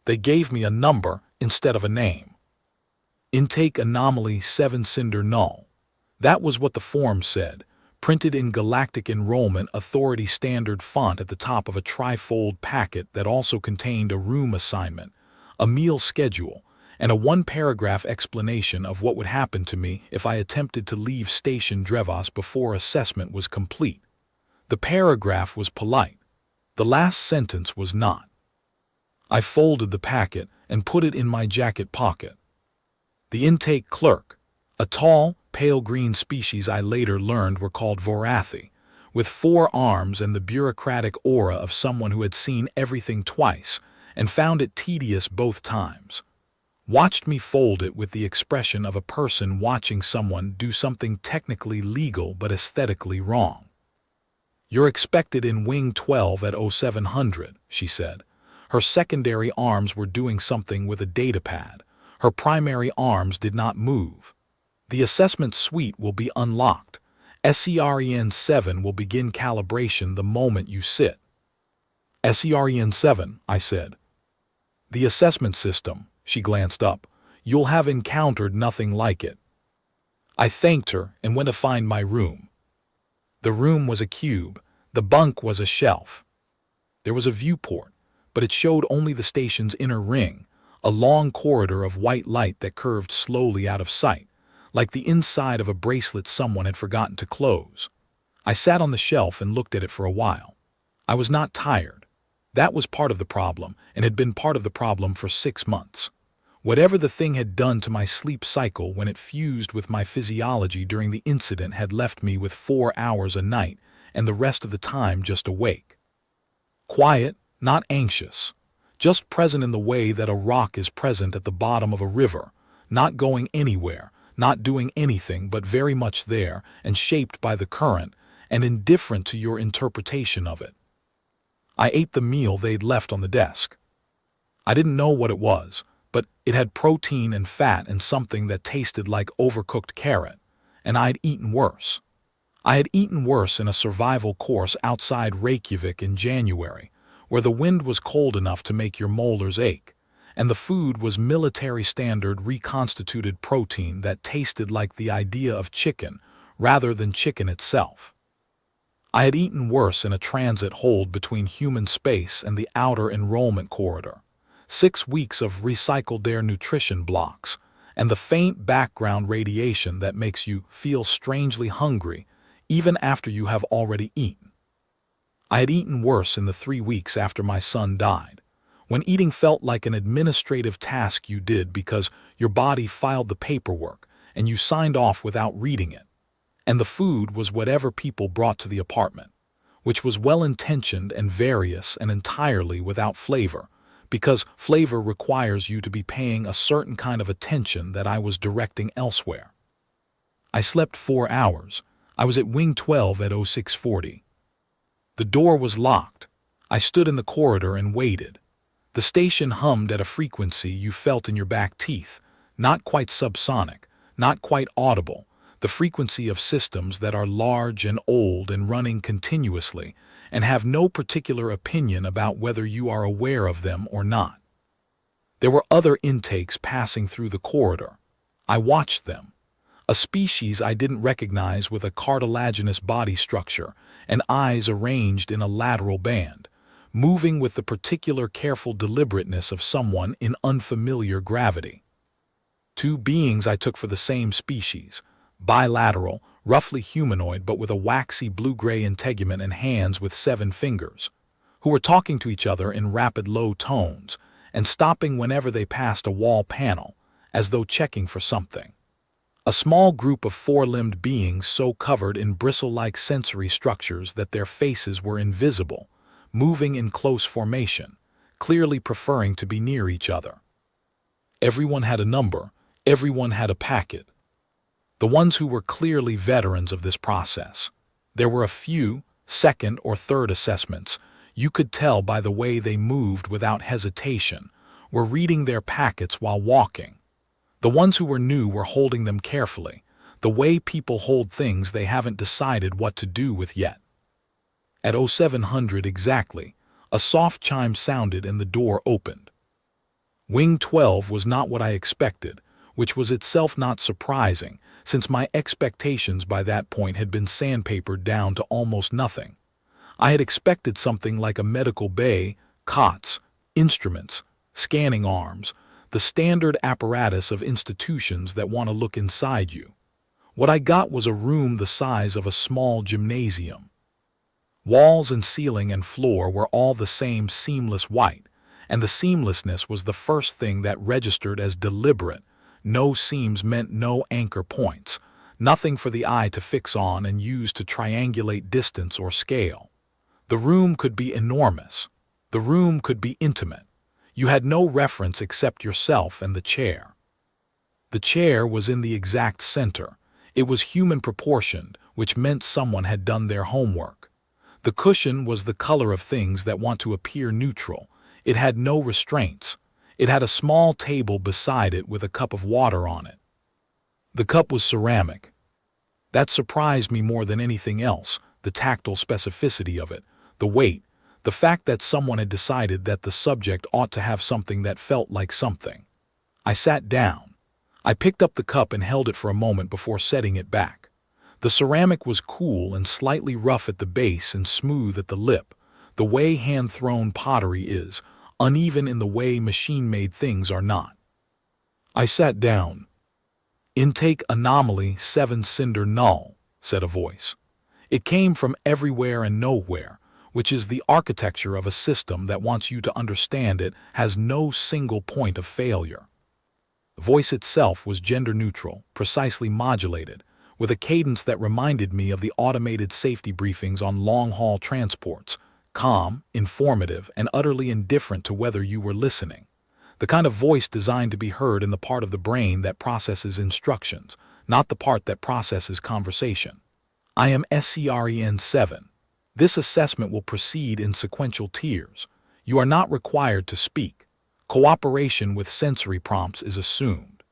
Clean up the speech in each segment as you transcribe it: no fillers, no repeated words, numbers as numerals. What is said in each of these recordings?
They gave me a number instead of a name. Intake anomaly 7 cinder null. That was what the form said, printed in Galactic Enrollment Authority standard font at the top of a trifold packet that also contained a room assignment, a meal schedule, and a one-paragraph explanation of what would happen to me if I attempted to leave Station Drevos before assessment was complete. The paragraph was polite. The last sentence was not. I folded the packet and put it in my jacket pocket. The intake clerk, a tall, pale green species I later learned were called Vorathi, with 4 arms and the bureaucratic aura of someone who had seen everything twice and found it tedious both times, watched me fold it with the expression of a person watching someone do something technically legal but aesthetically wrong. "You're expected in Wing 12 at 0700, she said. Her secondary arms were doing something with a datapad. Her primary arms did not move. The assessment suite will be unlocked. SEREN 7 will begin calibration the moment you sit." "SEREN 7, I said. "The assessment system," she glanced up. "You'll have encountered nothing like it." I thanked her and went to find my room. The room was a cube. The bunk was a shelf. There was a viewport, but it showed only the station's inner ring, a long corridor of white light that curved slowly out of sight, like the inside of a bracelet someone had forgotten to close. I sat on the shelf and looked at it for a while. I was not tired. That was part of the problem, and had been part of the problem for 6 months. Whatever the thing had done to my sleep cycle when it fused with my physiology during the incident had left me with 4 hours a night, and the rest of the time just awake. Quiet, not anxious. Just present in the way that a rock is present at the bottom of a river, not going anywhere, not doing anything but very much there and shaped by the current, and indifferent to your interpretation of it. I ate the meal they'd left on the desk. I didn't know what it was, but it had protein and fat and something that tasted like overcooked carrot, and I'd eaten worse. I had eaten worse in a survival course outside Reykjavik in January, where the wind was cold enough to make your molars ache, and the food was military standard reconstituted protein that tasted like the idea of chicken rather than chicken itself. I had eaten worse in a transit hold between human space and the outer enrollment corridor, 6 weeks of recycled air nutrition blocks, and the faint background radiation that makes you feel strangely hungry even after you have already eaten. I had eaten worse in the 3 weeks after my son died, when eating felt like an administrative task you did because your body filed the paperwork and you signed off without reading it, and the food was whatever people brought to the apartment, which was well-intentioned and various and entirely without flavor, because flavor requires you to be paying a certain kind of attention that I was directing elsewhere. I slept 4 hours. I was at Wing 12 at 0640. The door was locked. I stood in the corridor and waited. The station hummed at a frequency you felt in your back teeth, not quite subsonic, not quite audible, the frequency of systems that are large and old and running continuously and have no particular opinion about whether you are aware of them or not. There were other intakes passing through the corridor. I watched them. A species I didn't recognize with a cartilaginous body structure and eyes arranged in a lateral band, moving with the particular careful deliberateness of someone in unfamiliar gravity. 2 beings I took for the same species, bilateral, roughly humanoid but with a waxy blue-gray integument and hands with 7 fingers, who were talking to each other in rapid low tones and stopping whenever they passed a wall panel, as though checking for something. A small group of 4-limbed beings so covered in bristle-like sensory structures that their faces were invisible, moving in close formation, clearly preferring to be near each other. Everyone had a number, everyone had a packet. The ones who were clearly veterans of this process. There were a few, 2nd or 3rd assessments, you could tell by the way they moved without hesitation, were reading their packets while walking. The ones who were new were holding them carefully, the way people hold things they haven't decided what to do with yet. At 0700 exactly, a soft chime sounded and the door opened. Wing 12 was not what I expected, which was itself not surprising, since my expectations by that point had been sandpapered down to almost nothing. I had expected something like a medical bay, cots, instruments, scanning arms, the standard apparatus of institutions that want to look inside you. What I got was a room the size of a small gymnasium. Walls and ceiling and floor were all the same seamless white, and the seamlessness was the first thing that registered as deliberate. No seams meant no anchor points, nothing for the eye to fix on and use to triangulate distance or scale. The room could be enormous. The room could be intimate. You had no reference except yourself and the chair. The chair was in the exact center. It was human proportioned, which meant someone had done their homework. The cushion was the color of things that want to appear neutral. It had no restraints. It had a small table beside it with a cup of water on it. The cup was ceramic. That surprised me more than anything else, the tactile specificity of it, the weight, the fact that someone had decided that the subject ought to have something that felt like something. I sat down. I picked up the cup and held it for a moment before setting it back. The ceramic was cool and slightly rough at the base and smooth at the lip, the way hand-thrown pottery is, uneven in the way machine-made things are not. I sat down. "Intake anomaly 7 cinder null," said a voice. It came from everywhere and nowhere, which is the architecture of a system that wants you to understand it has no single point of failure. The voice itself was gender-neutral, precisely modulated, with a cadence that reminded me of the automated safety briefings on long-haul transports, calm, informative, and utterly indifferent to whether you were listening. The kind of voice designed to be heard in the part of the brain that processes instructions, not the part that processes conversation. "I am SCREN 7. This assessment will proceed in sequential tiers. You are not required to speak. Cooperation with sensory prompts is assumed.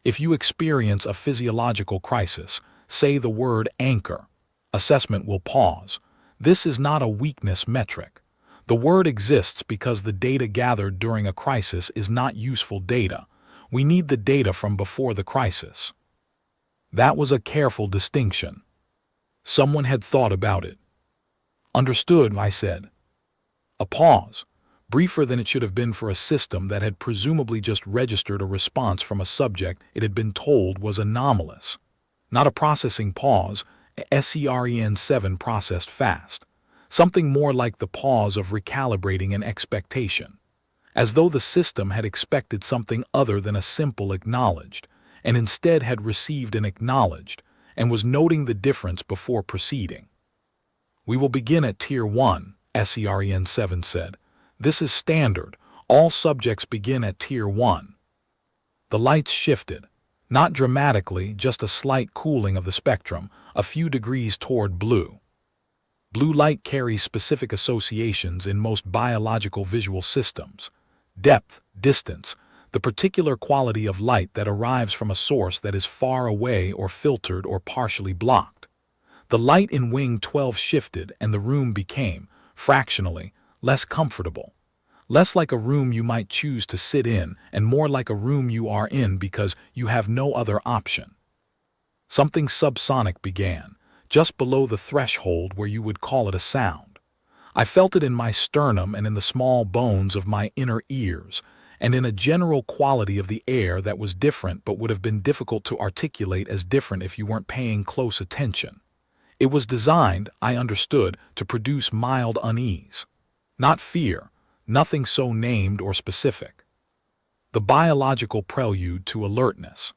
If you experience a physiological crisis, say the word anchor. Assessment will pause. This is not a weakness metric. The word exists because the data gathered during a crisis is not useful data. We need the data from before the crisis." That was a careful distinction. Someone had thought about it. "Understood," I said. A pause, briefer than it should have been for a system that had presumably just registered a response from a subject it had been told was anomalous. Not a processing pause, SCREN 7 processed fast. Something more like the pause of recalibrating an expectation. As though the system had expected something other than a simple acknowledged, and instead had received an acknowledged, and was noting the difference before proceeding. "We will begin at Tier 1, SCREN 7 said. "This is standard. All subjects begin at Tier 1. The lights shifted. Not dramatically, just a slight cooling of the spectrum, a few degrees toward blue. Blue light carries specific associations in most biological visual systems. Depth, distance, the particular quality of light that arrives from a source that is far away or filtered or partially blocked. The light in Wing 12 shifted and the room became, fractionally, less comfortable. Less like a room you might choose to sit in and more like a room you are in because you have no other option. Something subsonic began, just below the threshold where you would call it a sound. I felt it in my sternum and in the small bones of my inner ears, and in a general quality of the air that was different but would have been difficult to articulate as different if you weren't paying close attention. It was designed, I understood, to produce mild unease. Not fear, nothing so named or specific. The biological prelude to alertness.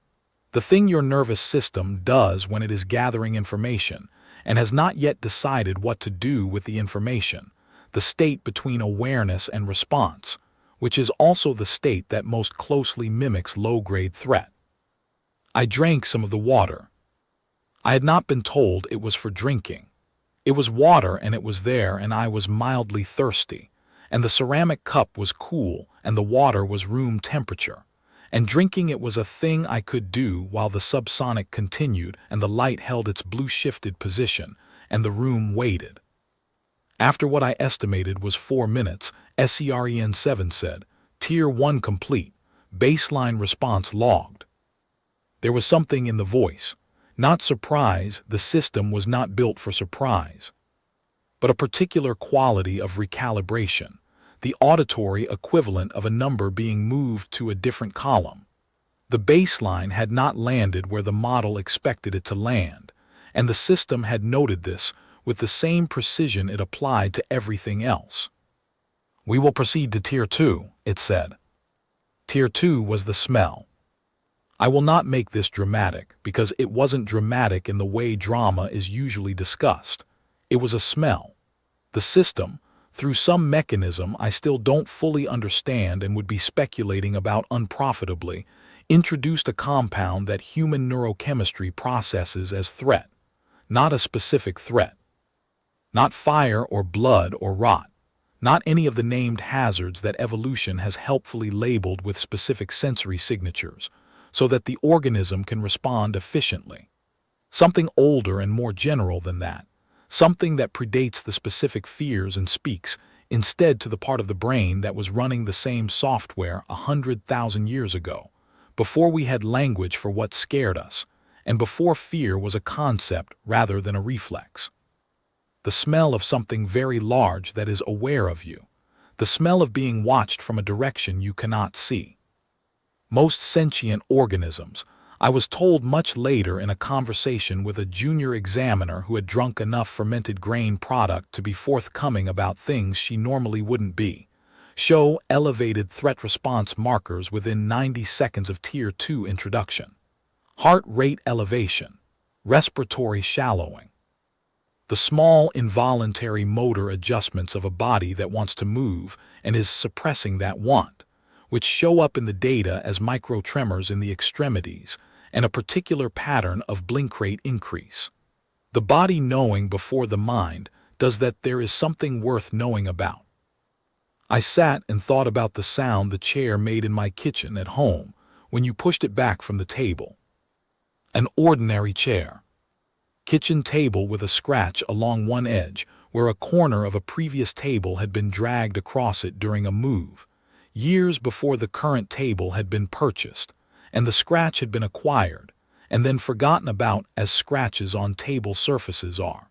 The thing your nervous system does when it is gathering information and has not yet decided what to do with the information, the state between awareness and response, which is also the state that most closely mimics low-grade threat. I drank some of the water. I had not been told it was for drinking. It was water and it was there and I was mildly thirsty, and the ceramic cup was cool and the water was room temperature, and drinking it was a thing I could do while the subsonic continued and the light held its blue-shifted position and the room waited. After what I estimated was 4 minutes, SCREN 7 said, Tier 1 complete. Baseline response logged. There was something in the voice. Not surprise, the system was not built for surprise. But a particular quality of recalibration, the auditory equivalent of a number being moved to a different column. The baseline had not landed where the model expected it to land, and the system had noted this with the same precision it applied to everything else. We will proceed to Tier 2, it said. Tier 2 was the smell. I will not make this dramatic because it wasn't dramatic in the way drama is usually discussed. It was a smell. The system, through some mechanism I still don't fully understand and would be speculating about unprofitably, introduced a compound that human neurochemistry processes as threat, not a specific threat. Not fire or blood or rot. Not any of the named hazards that evolution has helpfully labeled with specific sensory signatures, so that the organism can respond efficiently. Something older and more general than that. Something that predates the specific fears and speaks instead to the part of the brain that was running the same software 100,000 years ago, before we had language for what scared us, and before fear was a concept rather than a reflex. The smell of something very large that is aware of you. The smell of being watched from a direction you cannot see. Most sentient organisms, I was told much later in a conversation with a junior examiner who had drunk enough fermented grain product to be forthcoming about things she normally wouldn't be, show elevated threat response markers within 90 seconds of Tier 2 introduction. Heart rate elevation, respiratory shallowing. The small involuntary motor adjustments of a body that wants to move and is suppressing that want, which show up in the data as microtremors in the extremities and a particular pattern of blink rate increase. The body knowing before the mind does that there is something worth knowing about. I sat and thought about the sound the chair made in my kitchen at home when you pushed it back from the table. An ordinary chair. Kitchen table with a scratch along one edge where a corner of a previous table had been dragged across it during a move, years before the current table had been purchased, and the scratch had been acquired, and then forgotten about as scratches on table surfaces are.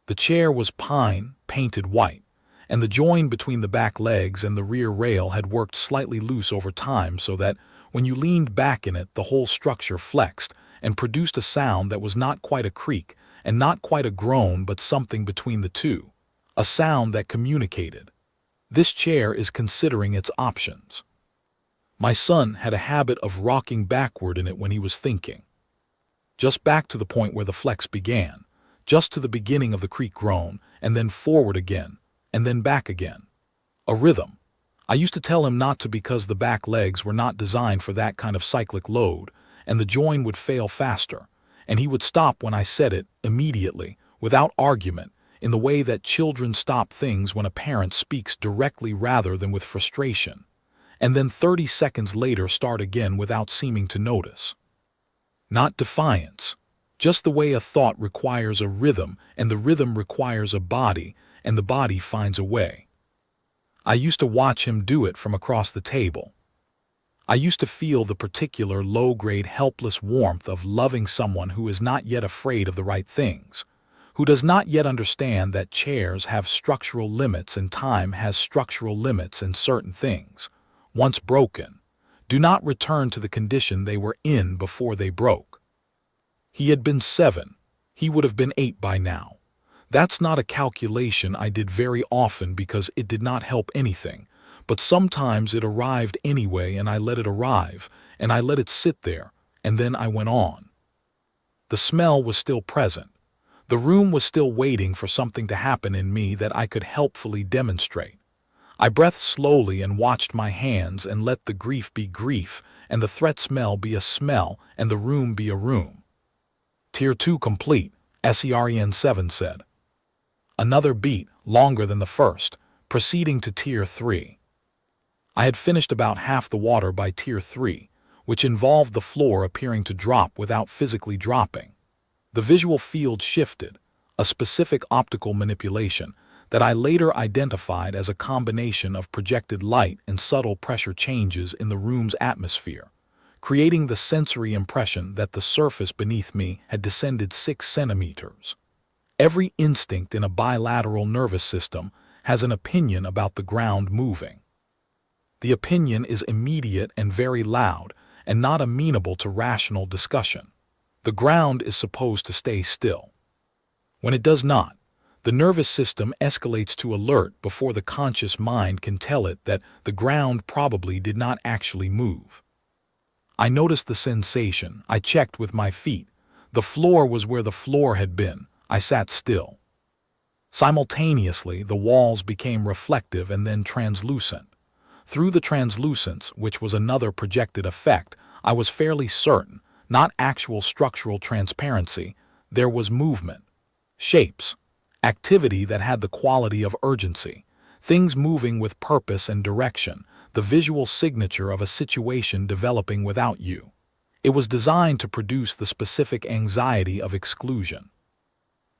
The chair was pine, painted white, and the join between the back legs and the rear rail had worked slightly loose over time so that, when you leaned back in it, the whole structure flexed and produced a sound that was not quite a creak and not quite a groan but something between the two, a sound that communicated. This chair is considering its options. My son had a habit of rocking backward in it when he was thinking. Just back to the point where the flex began, just to the beginning of the creak groan, and then forward again, and then back again. A rhythm. I used to tell him not to because the back legs were not designed for that kind of cyclic load, and the join would fail faster, and he would stop when I said it, immediately, without argument, in the way that children stop things when a parent speaks directly rather than with frustration, and then 30 seconds later start again without seeming to notice. Not defiance, just the way a thought requires a rhythm, and the rhythm requires a body, and the body finds a way. I used to watch him do it from across the table. I used to feel the particular low-grade helpless warmth of loving someone who is not yet afraid of the right things, who does not yet understand that chairs have structural limits and time has structural limits and certain things, once broken, do not return to the condition they were in before they broke. He had been 7. He would have been 8 by now. That's not a calculation I did very often because it did not help anything, but sometimes it arrived anyway and I let it arrive, and I let it sit there, and then I went on. The smell was still present. The room was still waiting for something to happen in me that I could helpfully demonstrate. I breathed slowly and watched my hands and let the grief be grief and the threat smell be a smell and the room be a room. Tier 2 complete, SEREN7 said. Another beat, longer than the first, proceeding to Tier 3. I had finished about half the water by Tier 3, which involved the floor appearing to drop without physically dropping. The visual field shifted, a specific optical manipulation that I later identified as a combination of projected light and subtle pressure changes in the room's atmosphere, creating the sensory impression that the surface beneath me had descended 6 centimeters. Every instinct in a bilateral nervous system has an opinion about the ground moving. The opinion is immediate and very loud, and not amenable to rational discussion. The ground is supposed to stay still. When it does not, the nervous system escalates to alert before the conscious mind can tell it that the ground probably did not actually move. I noticed the sensation. I checked with my feet. The floor was where the floor had been. I sat still. Simultaneously, the walls became reflective and then translucent. Through the translucence, which was another projected effect, I was fairly certain, not actual structural transparency, there was movement. Shapes. Activity that had the quality of urgency. Things moving with purpose and direction, the visual signature of a situation developing without you. It was designed to produce the specific anxiety of exclusion.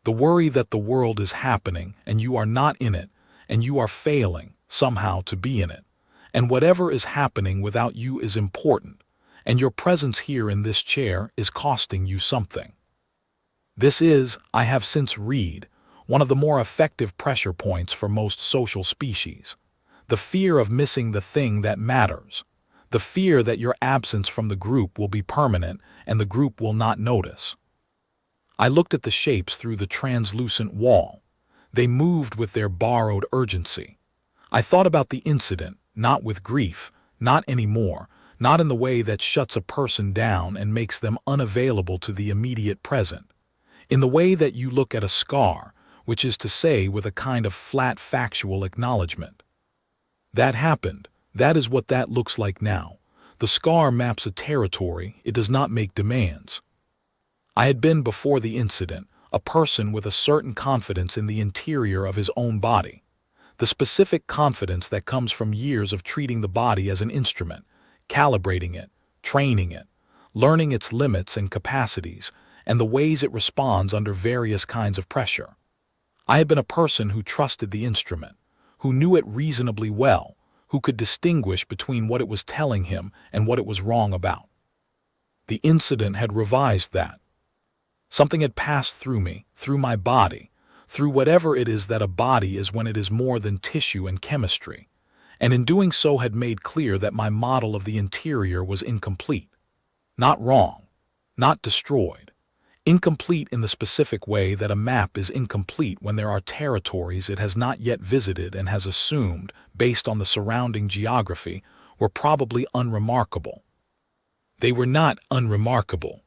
The worry that the world is happening and you are not in it, and you are failing, somehow, to be in it. And whatever is happening without you is important, and your presence here in this chair is costing you something. This is, I have since read, one of the more effective pressure points for most social species. The fear of missing the thing that matters. The fear that your absence from the group will be permanent and the group will not notice. I looked at the shapes through the translucent wall. They moved with their borrowed urgency. I thought about the incident, not with grief, not anymore, not in the way that shuts a person down and makes them unavailable to the immediate present. In the way that you look at a scar, which is to say with a kind of flat factual acknowledgement. That happened. That is what that looks like now. The scar maps a territory, it does not make demands. I had been, before the incident, a person with a certain confidence in the interior of his own body. The specific confidence that comes from years of treating the body as an instrument, calibrating it, training it, learning its limits and capacities, and the ways it responds under various kinds of pressure. I had been a person who trusted the instrument, who knew it reasonably well, who could distinguish between what it was telling him and what it was wrong about. The incident had revised that. Something had passed through me, through my body, through whatever it is that a body is when it is more than tissue and chemistry, and in doing so had made clear that my model of the interior was incomplete. Not wrong, not destroyed. Incomplete in the specific way that a map is incomplete when there are territories it has not yet visited and has assumed, based on the surrounding geography, were probably unremarkable. They were not unremarkable.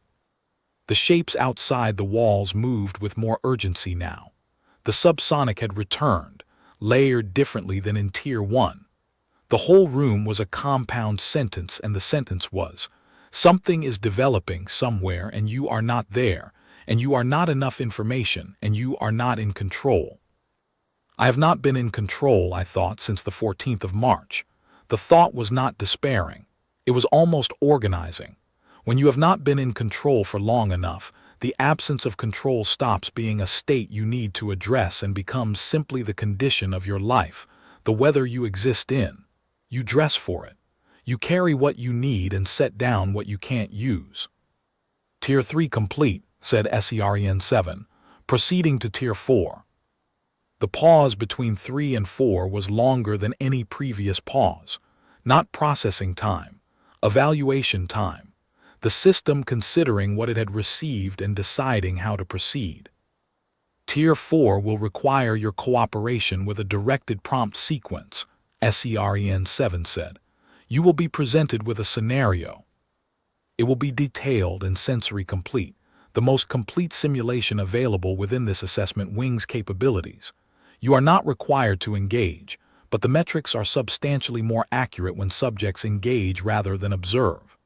The shapes outside the walls moved with more urgency now. The subsonic had returned, layered differently than in Tier 1. The whole room was a compound sentence, and the sentence was, something is developing somewhere and you are not there, and you are not enough information, and you are not in control. I have not been in control, I thought, since the 14th of March. The thought was not despairing. It was almost organizing. When you have not been in control for long enough, the absence of control stops being a state you need to address and becomes simply the condition of your life, the weather you exist in. You dress for it. You carry what you need and set down what you can't use. Tier 3 complete, said SEREN 7, proceeding to Tier 4. The pause between 3 and 4 was longer than any previous pause. Not processing time, evaluation time. The system considering what it had received and deciding how to proceed. Tier 4 will require your cooperation with a directed prompt sequence, SEREN 7 said. You will be presented with a scenario. It will be detailed and sensory complete, the most complete simulation available within this assessment wing's capabilities. You are not required to engage, but the metrics are substantially more accurate when subjects engage rather than observe.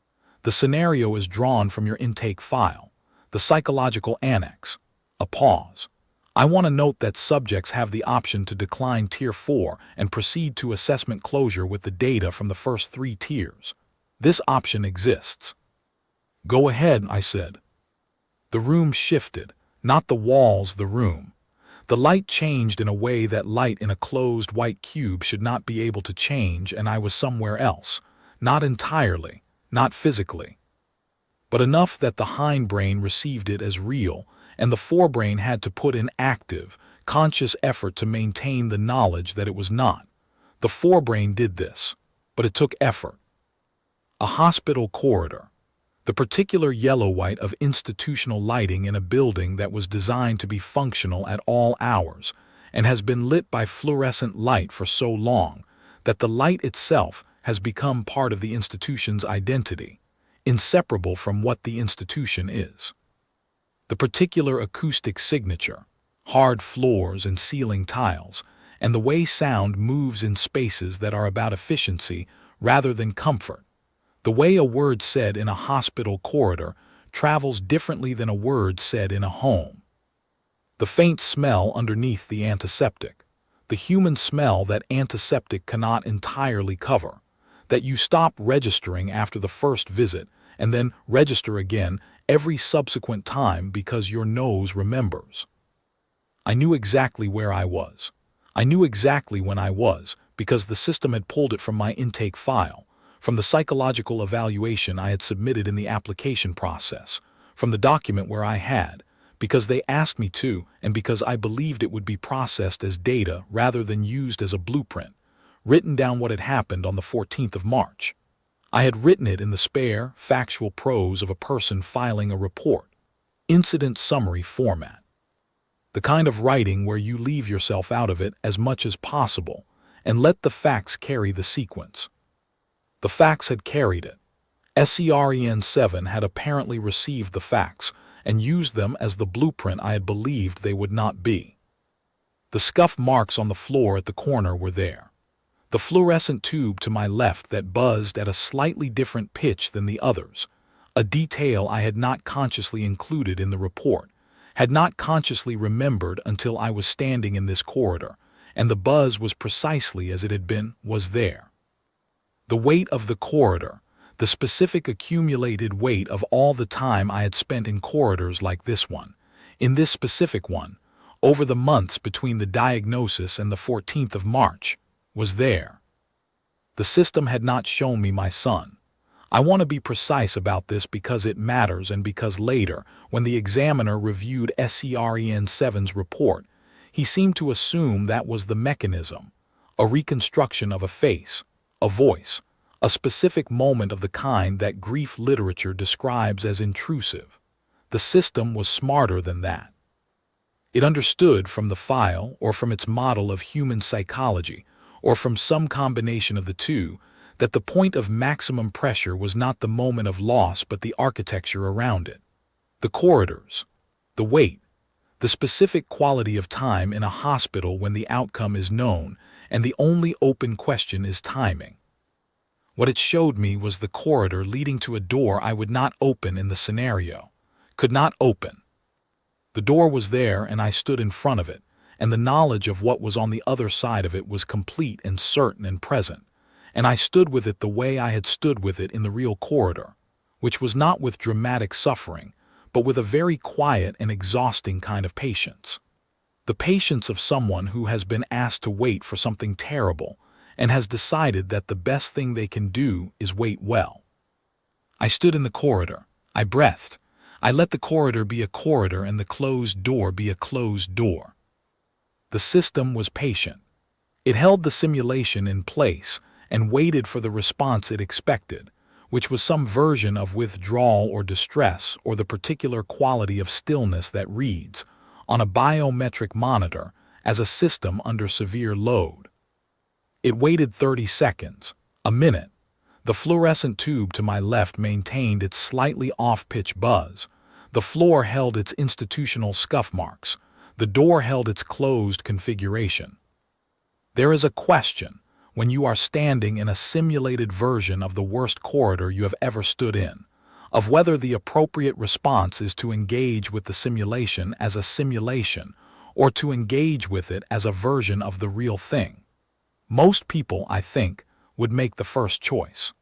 The scenario is drawn from your intake file, the psychological annex. A pause. I want to note that subjects have the option to decline Tier 4 and proceed to assessment closure with the data from the first 3 tiers. This option exists. Go ahead, I said. The room shifted, not the walls, the room. The light changed in a way that light in a closed white cube should not be able to change, and I was somewhere else. Not entirely, not physically, but enough that the hindbrain received it as real, and the forebrain had to put in active, conscious effort to maintain the knowledge that it was not. The forebrain did this, but it took effort. A hospital corridor. The particular yellow-white of institutional lighting in a building that was designed to be functional at all hours and has been lit by fluorescent light for so long that the light itself has become part of the institution's identity, inseparable from what the institution is. The particular acoustic signature, hard floors and ceiling tiles, and the way sound moves in spaces that are about efficiency rather than comfort. The way a word said in a hospital corridor travels differently than a word said in a home. The faint smell underneath the antiseptic, the human smell that antiseptic cannot entirely cover, that you stop registering after the first visit and then register again every subsequent time because your nose remembers. I knew exactly where I was. I knew exactly when I was because the system had pulled it from my intake file, from the psychological evaluation I had submitted in the application process, from the document where I had, because they asked me to and because I believed it would be processed as data rather than used as a blueprint, written down what had happened on the 14th of March. I had written it in the spare, factual prose of a person filing a report, incident summary format. The kind of writing where you leave yourself out of it as much as possible and let the facts carry the sequence. The facts had carried it. SCREN7 had apparently received the facts and used them as the blueprint I had believed they would not be. The scuff marks on the floor at the corner were there. The fluorescent tube to my left that buzzed at a slightly different pitch than the others, a detail I had not consciously included in the report, had not consciously remembered until I was standing in this corridor, and the buzz was precisely as it had been, was there. The weight of the corridor, the specific accumulated weight of all the time I had spent in corridors like this one, in this specific one, over the months between the diagnosis and the 14th of March, was there. The system had not shown me my son. I want to be precise about this because it matters and because later, when the examiner reviewed SCREN7's report, he seemed to assume that was the mechanism, a reconstruction of a face, a voice, a specific moment of the kind that grief literature describes as intrusive. The system was smarter than that. It understood from the file or from its model of human psychology or from some combination of the two that the point of maximum pressure was not the moment of loss but the architecture around it. The corridors, the weight, the specific quality of time in a hospital when the outcome is known and the only open question is timing. What it showed me was the corridor leading to a door I would not open in the scenario, could not open. The door was there and I stood in front of it, and the knowledge of what was on the other side of it was complete and certain and present, and I stood with it the way I had stood with it in the real corridor, which was not with dramatic suffering, but with a very quiet and exhausting kind of patience. The patience of someone who has been asked to wait for something terrible and has decided that the best thing they can do is wait well. I stood in the corridor. I breathed. I let the corridor be a corridor and the closed door be a closed door. The system was patient. It held the simulation in place and waited for the response it expected, which was some version of withdrawal or distress or the particular quality of stillness that reads, on a biometric monitor, as a system under severe load. It waited 30 seconds, a minute. The fluorescent tube to my left maintained its slightly off-pitch buzz. The floor held its institutional scuff marks. The door held its closed configuration. There is a question, when you are standing in a simulated version of the worst corridor you have ever stood in, of whether the appropriate response is to engage with the simulation as a simulation or to engage with it as a version of the real thing. Most people, I think, would make the first choice,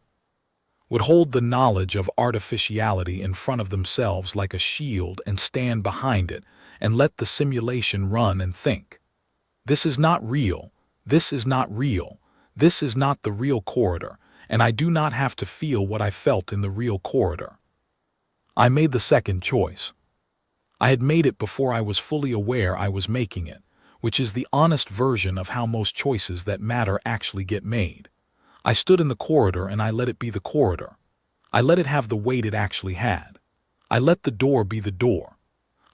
would hold the knowledge of artificiality in front of themselves like a shield and stand behind it and let the simulation run and think. This is not real. This is not real. This is not the real corridor, and I do not have to feel what I felt in the real corridor. I made the second choice. I had made it before I was fully aware I was making it, which is the honest version of how most choices that matter actually get made. I stood in the corridor and I let it be the corridor. I let it have the weight it actually had. I let the door be the door.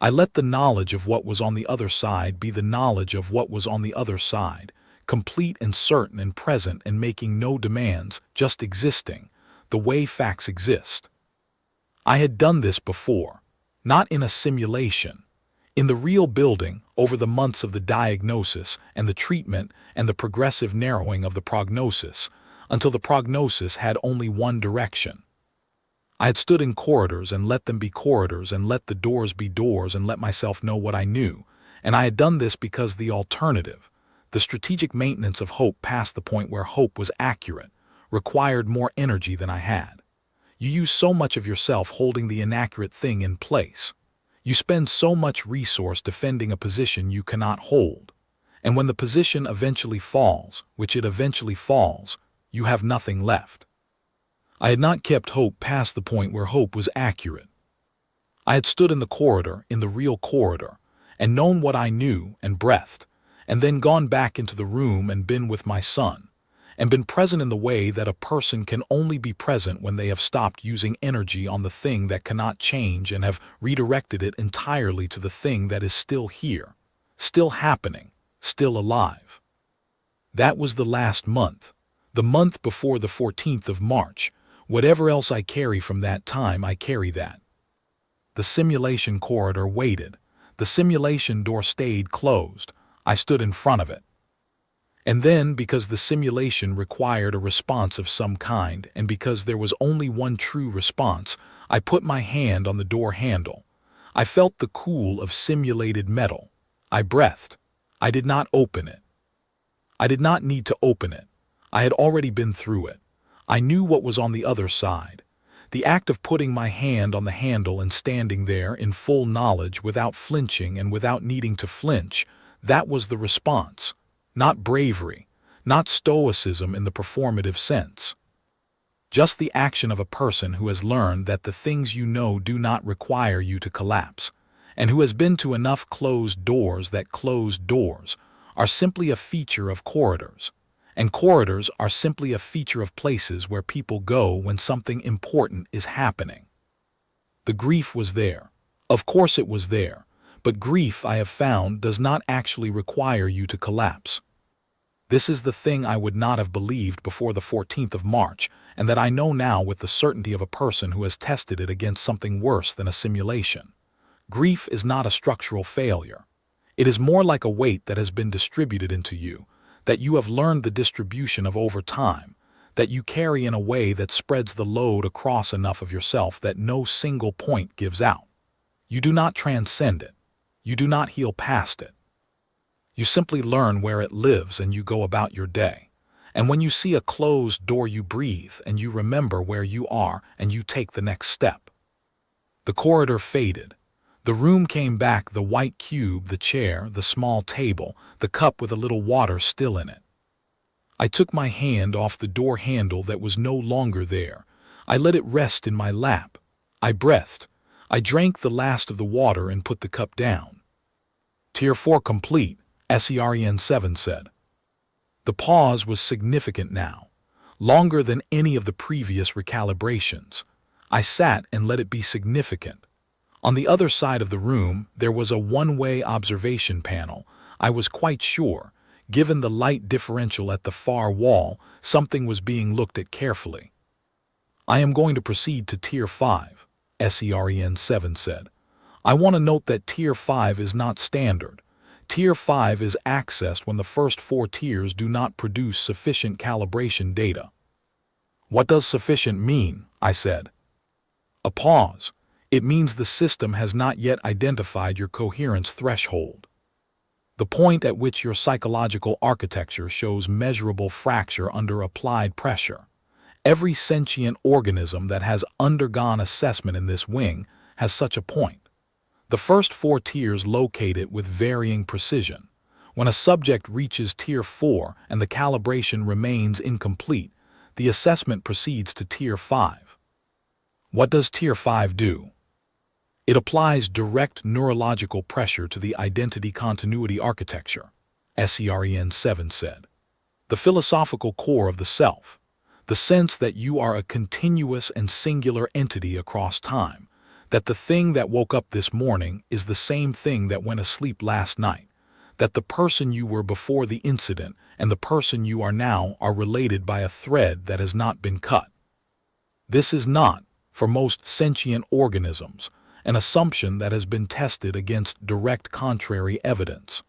I let the knowledge of what was on the other side be the knowledge of what was on the other side, complete and certain and present and making no demands, just existing, the way facts exist. I had done this before, not in a simulation. In the real building, over the months of the diagnosis and the treatment and the progressive narrowing of the prognosis, until the prognosis had only one direction. I had stood in corridors and let them be corridors and let the doors be doors and let myself know what I knew, and I had done this because the alternative, the strategic maintenance of hope past the point where hope was accurate, required more energy than I had. You use so much of yourself holding the inaccurate thing in place. You spend so much resource defending a position you cannot hold. And when the position eventually falls, which it eventually falls, you have nothing left. I had not kept hope past the point where hope was accurate. I had stood in the corridor, in the real corridor, and known what I knew and breathed, and then gone back into the room and been with my son, and been present in the way that a person can only be present when they have stopped using energy on the thing that cannot change and have redirected it entirely to the thing that is still here, still happening, still alive. That was the last month, the month before the 14th of March. Whatever else I carry from that time, I carry that. The simulation corridor waited. The simulation door stayed closed. I stood in front of it. And then, because the simulation required a response of some kind, and because there was only one true response, I put my hand on the door handle. I felt the cool of simulated metal. I breathed. I did not open it. I did not need to open it. I had already been through it. I knew what was on the other side. The act of putting my hand on the handle and standing there in full knowledge without flinching and without needing to flinch, that was the response. Not bravery, not stoicism in the performative sense. Just the action of a person who has learned that the things you know do not require you to collapse, and who has been to enough closed doors that closed doors are simply a feature of corridors, and corridors are simply a feature of places where people go when something important is happening. The grief was there. Of course it was there. But grief, I have found, does not actually require you to collapse. This is the thing I would not have believed before the 14th of March, and that I know now with the certainty of a person who has tested it against something worse than a simulation. Grief is not a structural failure. It is more like a weight that has been distributed into you, that you have learned the distribution of over time, that you carry in a way that spreads the load across enough of yourself that no single point gives out. You do not transcend it. You do not heal past it. You simply learn where it lives and you go about your day. And when you see a closed door, you breathe and you remember where you are and you take the next step. The corridor faded. The room came back, the white cube, the chair, the small table, the cup with a little water still in it. I took my hand off the door handle that was no longer there. I let it rest in my lap. I breathed. I drank the last of the water and put the cup down. Tier 4 complete, SEREN7 said. The pause was significant now, longer than any of the previous recalibrations. I sat and let it be significant. On the other side of the room, there was a one-way observation panel. I was quite sure, given the light differential at the far wall, something was being looked at carefully. I am going to proceed to Tier 5. SEREN7 said. I want to note that Tier 5 is not standard. Tier 5 is accessed when the first 4 tiers do not produce sufficient calibration data. What does sufficient mean? I said. A pause. It means the system has not yet identified your coherence threshold. The point at which your psychological architecture shows measurable fracture under applied pressure. Every sentient organism that has undergone assessment in this wing has such a point. The first 4 tiers locate it with varying precision. When a subject reaches Tier 4 and the calibration remains incomplete, the assessment proceeds to Tier 5. What does Tier 5 do? It applies direct neurological pressure to the identity continuity architecture, SEREN7 said. The philosophical core of the self, the sense that you are a continuous and singular entity across time, that the thing that woke up this morning is the same thing that went asleep last night, that the person you were before the incident and the person you are now are related by a thread that has not been cut. This is not, for most sentient organisms, an assumption that has been tested against direct contrary evidence.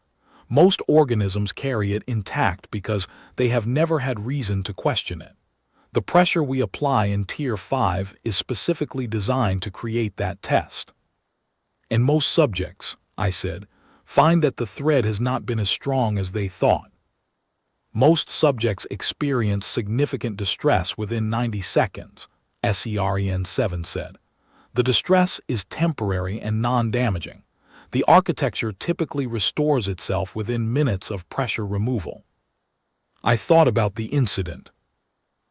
Most organisms carry it intact because they have never had reason to question it. The pressure we apply in Tier 5 is specifically designed to create that test. And most subjects, I said, find that the thread has not been as strong as they thought. Most subjects experience significant distress within 90 seconds, SEREN7 said. The distress is temporary and non-damaging. The architecture typically restores itself within minutes of pressure removal. I thought about the incident,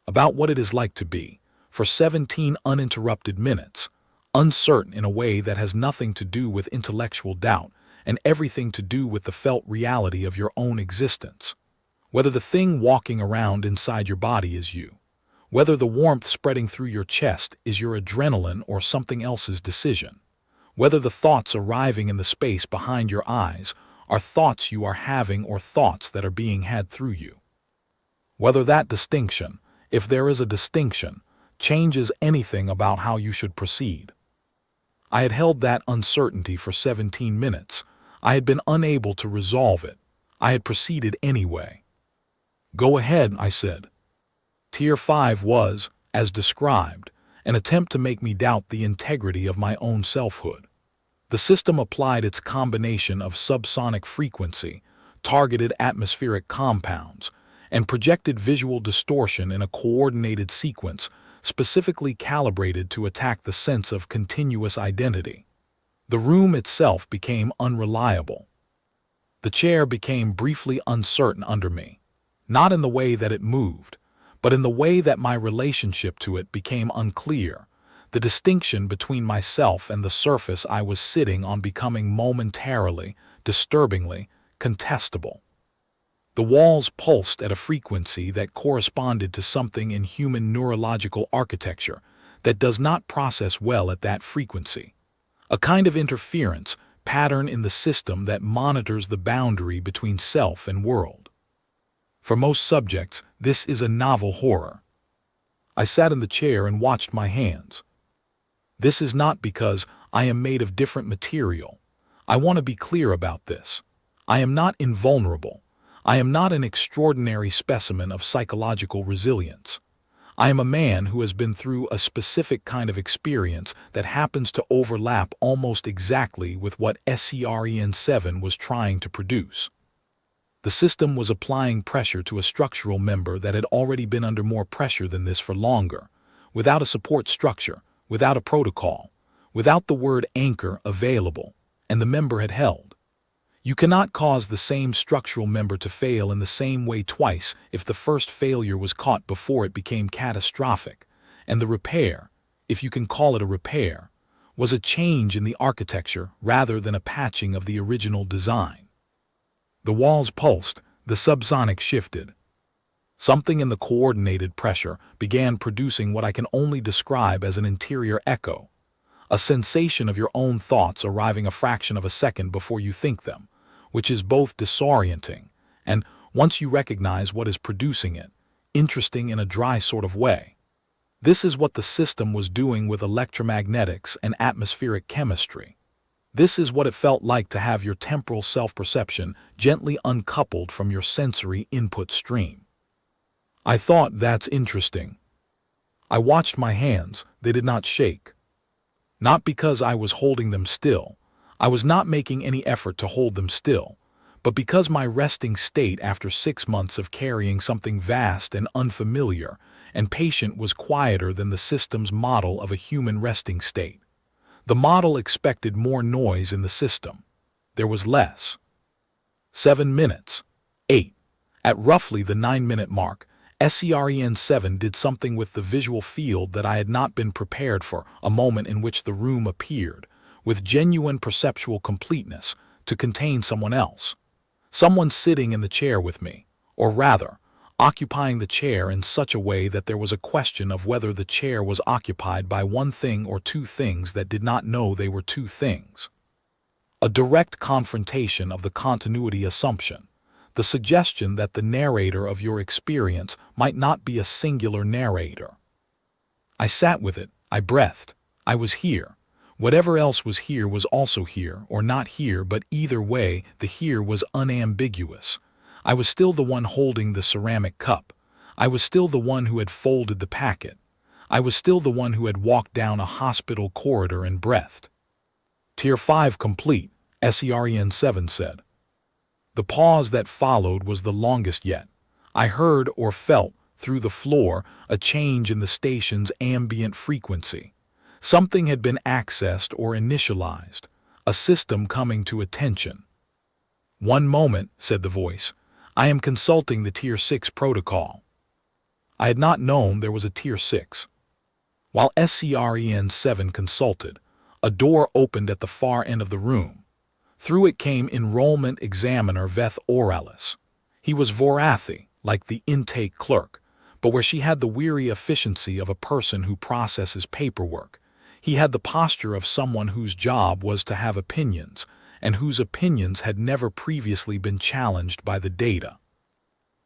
about what it is like to be, for 17 uninterrupted minutes, uncertain in a way that has nothing to do with intellectual doubt and everything to do with the felt reality of your own existence. Whether the thing walking around inside your body is you, whether the warmth spreading through your chest is your adrenaline or something else's decision, whether the thoughts arriving in the space behind your eyes are thoughts you are having or thoughts that are being had through you. Whether that distinction, if there is a distinction, changes anything about how you should proceed. I had held that uncertainty for 17 minutes. I had been unable to resolve it. I had proceeded anyway. Go ahead, I said. Tier 5 was, as described, an attempt to make me doubt the integrity of my own selfhood. The system applied its combination of subsonic frequency, targeted atmospheric compounds, and projected visual distortion in a coordinated sequence specifically calibrated to attack the sense of continuous identity. The room itself became unreliable. The chair became briefly uncertain under me, not in the way that it moved, but in the way that my relationship to it became unclear, the distinction between myself and the surface I was sitting on becoming momentarily, disturbingly, contestable. The walls pulsed at a frequency that corresponded to something in human neurological architecture that does not process well at that frequency, a kind of interference pattern in the system that monitors the boundary between self and world. For most subjects, this is a novel horror. I sat in the chair and watched my hands. This is not because I am made of different material. I want to be clear about this. I am not invulnerable. I am not an extraordinary specimen of psychological resilience. I am a man who has been through a specific kind of experience that happens to overlap almost exactly with what SEREN7 was trying to produce. The system was applying pressure to a structural member that had already been under more pressure than this for longer, without a support structure, without a protocol, without the word anchor available, and the member had held. You cannot cause the same structural member to fail in the same way twice if the first failure was caught before it became catastrophic, and the repair, if you can call it a repair, was a change in the architecture rather than a patching of the original design. The walls pulsed, the subsonic shifted. Something in the coordinated pressure began producing what I can only describe as an interior echo, a sensation of your own thoughts arriving a fraction of a second before you think them, which is both disorienting and, once you recognize what is producing it, interesting in a dry sort of way. This is what the system was doing with electromagnetics and atmospheric chemistry. This is what it felt like to have your temporal self-perception gently uncoupled from your sensory input stream. I thought, that's interesting. I watched my hands. They did not shake. Not because I was holding them still. I was not making any effort to hold them still, but because my resting state after 6 months of carrying something vast and unfamiliar and patient was quieter than the system's model of a human resting state. The model expected more noise in the system. There was less. 7 minutes. 8. At roughly the 9-minute mark, SCREN-7 did something with the visual field that I had not been prepared for, a moment in which the room appeared, with genuine perceptual completeness, to contain someone else. Someone sitting in the chair with me, or rather, occupying the chair in such a way that there was a question of whether the chair was occupied by one thing or two things that did not know they were two things. A direct confrontation of the continuity assumption, the suggestion that the narrator of your experience might not be a singular narrator. I sat with it, I breathed, I was here. Whatever else was here was also here, or not here, but either way, the here was unambiguous. I was still the one holding the ceramic cup. I was still the one who had folded the packet. I was still the one who had walked down a hospital corridor and breathed. Tier 5 complete, SCREN-7 said. The pause that followed was the longest yet. I heard or felt, through the floor, a change in the station's ambient frequency. Something had been accessed or initialized, a system coming to attention. "One moment," said the voice. "I am consulting the Tier 6 protocol." I had not known there was a Tier 6. While SCREN-7 consulted, a door opened at the far end of the room. Through it came Enrollment Examiner Veth Oralis. He was Vorathi, like the intake clerk, but where she had the weary efficiency of a person who processes paperwork, he had the posture of someone whose job was to have opinions, and whose opinions had never previously been challenged by the data.